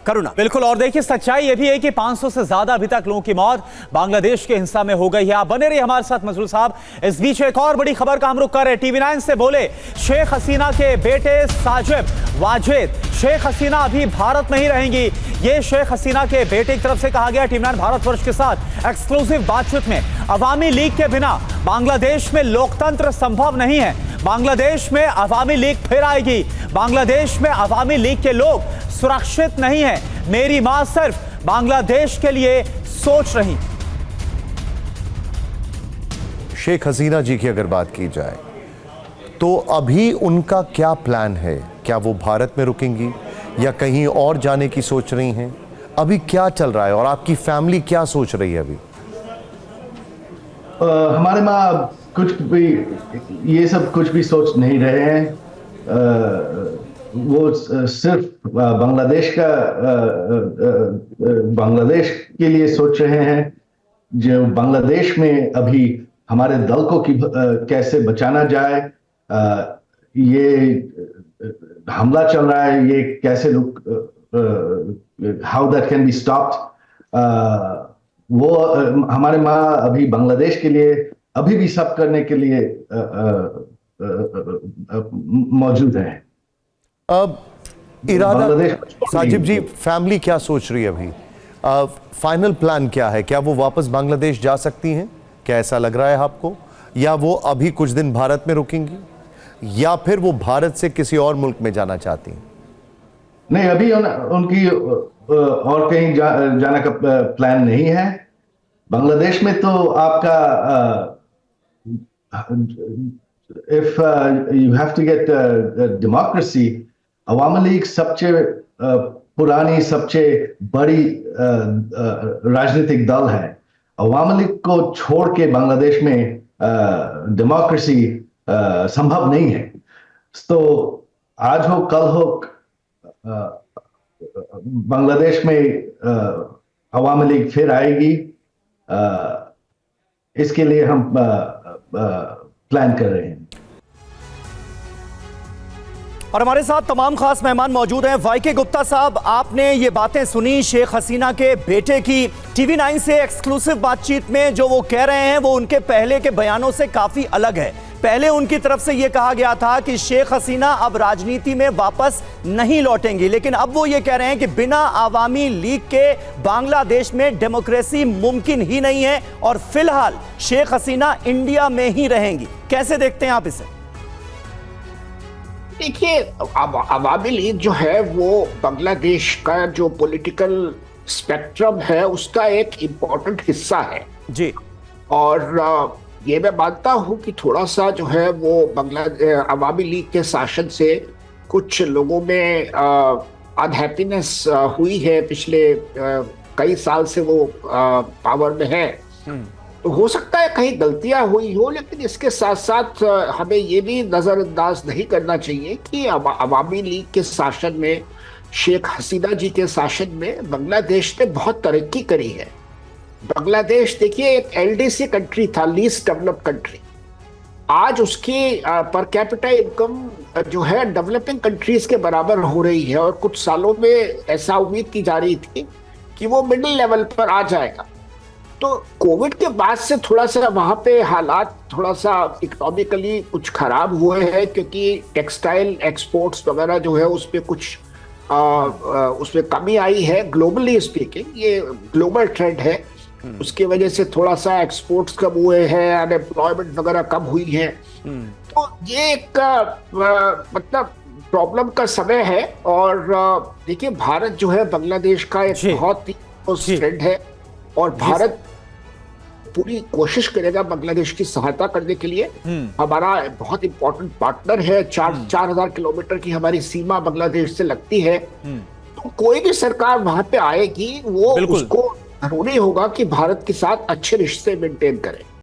करुणा। बिल्कुल, और देखिए सच्चाई ये भी है कि 500 से ज्यादा अभी तक लोगों की मौत बांग्लादेश के हिंसा में हो गई है। आप बने रहिए हमारे साथ मजरूर साहब। इस बीच एक और बड़ी खबर का हम रुख कर रहे हैं। TV9 से बोले शेख हसीना के बेटे साजिब वाजिद, शेख हसीना अभी भारत में ही रहेंगी। ये शेख हसीना के बेटे की तरफ से कहा गया। TV9 भारतवर्ष के साथ एक्सक्लूसिव बातचीत में अवामी लीग के बिना बांग्लादेश में लोकतंत्र संभव नहीं है। बांग्लादेश में अवामी लीग फिर आएगी। बांग्लादेश में अवामी लीग के लोग सुरक्षित नहीं है। मेरी मां सिर्फ बांग्लादेश के लिए सोच रही। शेख हसीना जी की अगर बात की जाए तो अभी उनका क्या प्लान है? क्या वो भारत में रुकेंगी या कहीं और जाने की सोच रही हैं? अभी क्या चल रहा है और आपकी फैमिली क्या सोच रही है अभी? हमारे माँ कुछ भी ये सब कुछ भी सोच नहीं रहे हैं। वो सिर्फ बांग्लादेश के लिए सोच रहे हैं। जो बांग्लादेश में अभी हमारे दल को कैसे बचाना जाए, ये हमला चल रहा है, ये कैसे how that can be stopped. वो हमारे माँ अभी बांग्लादेश के लिए अभी भी सब करने के लिए मौजूद है। अब इरादा साजिब जी, फैमिली क्या सोच रही है अभी? फाइनल प्लान क्या है? क्या वो वापस बांग्लादेश जा सकती हैं? क्या ऐसा लग रहा है आपको? या वो अभी कुछ दिन भारत में रुकेंगी या फिर वो भारत से किसी और मुल्क में जाना चाहती हैं? नहीं, अभी उनकी और कहीं जाने का प्लान नहीं है। बांग्लादेश में तो आपका if you have to get democracy, Awami league सबसे पुरानी सबसे बड़ी राजनीतिक दल है। अवामी लीग को छोड़ के बांग्लादेश में डेमोक्रेसी संभव नहीं है। तो आज हो कल हो बांग्लादेश में अवामी लीग फिर आएगी। इसके लिए हम प्लान कर रहे हैं। और हमारे साथ तमाम खास मेहमान मौजूद हैं। वाई के गुप्ता साहब, आपने ये बातें सुनी शेख हसीना के बेटे की। TV9 से एक्सक्लूसिव बातचीत में जो वो कह रहे हैं वो उनके पहले के बयानों से काफी अलग है। पहले उनकी तरफ से ये कहा गया था कि शेख हसीना अब राजनीति में वापस नहीं लौटेंगी, लेकिन अब वो ये कह रहे हैं कि बिना अवामी लीग के बांग्लादेश में डेमोक्रेसी मुमकिन ही नहीं है और फिलहाल शेख हसीना इंडिया में ही रहेंगी। कैसे देखते हैं आप इसे? देखिए, अवामी लीग जो है वो बांग्लादेश का जो पॉलिटिकल स्पेक्ट्रम है उसका एक इम्पोर्टेंट हिस्सा है जी। और ये मैं मानता हूँ कि थोड़ा सा जो है वो अवामी लीग के शासन से कुछ लोगों में अनहैप्पीनेस हुई है। पिछले कई साल से वो पावर में है। तो हो सकता है कहीं गलतियां हुई हो, लेकिन इसके साथ साथ हमें ये भी नजरअंदाज नहीं करना चाहिए कि अवामी लीग के शासन में, शेख हसीना जी के शासन में बांग्लादेश ने बहुत तरक्की करी है। बांग्लादेश देखिए एक LDC कंट्री था, लीस्ट डेवलप्ड कंट्री। आज उसकी पर कैपिटा इनकम जो है डेवलपिंग कंट्रीज के बराबर हो रही है और कुछ सालों में ऐसा उम्मीद की जा रही थी कि वो मिडिल लेवल पर आ जाएगा। तो कोविड के बाद से थोड़ा सा वहाँ पे हालात थोड़ा सा इकोनॉमिकली कुछ खराब हुए हैं, क्योंकि टेक्सटाइल एक्सपोर्ट्स वगैरह जो है उस पर कुछ उसमें कमी आई है। ग्लोबली स्पीकिंग ये ग्लोबल ट्रेंड है। उसकी वजह से थोड़ा सा एक्सपोर्ट्स कम हुए हैं, अनएम्प्लॉयमेंट वगैरह कम हुई है। तो ये एक मतलब प्रॉब्लम का समय है। और देखिए, भारत जो है बांग्लादेश का एक बहुत ही फ्रेंड है और भारत पूरी कोशिश करेगा बांग्लादेश की सहायता करने के लिए। हमारा बहुत इंपॉर्टेंट पार्टनर है। 4,000 किलोमीटर की हमारी सीमा बांग्लादेश से लगती है। तो कोई भी सरकार वहां पे आएगी वो उसको जरूरी होगा कि भारत के साथ अच्छे रिश्ते मेंटेन करे।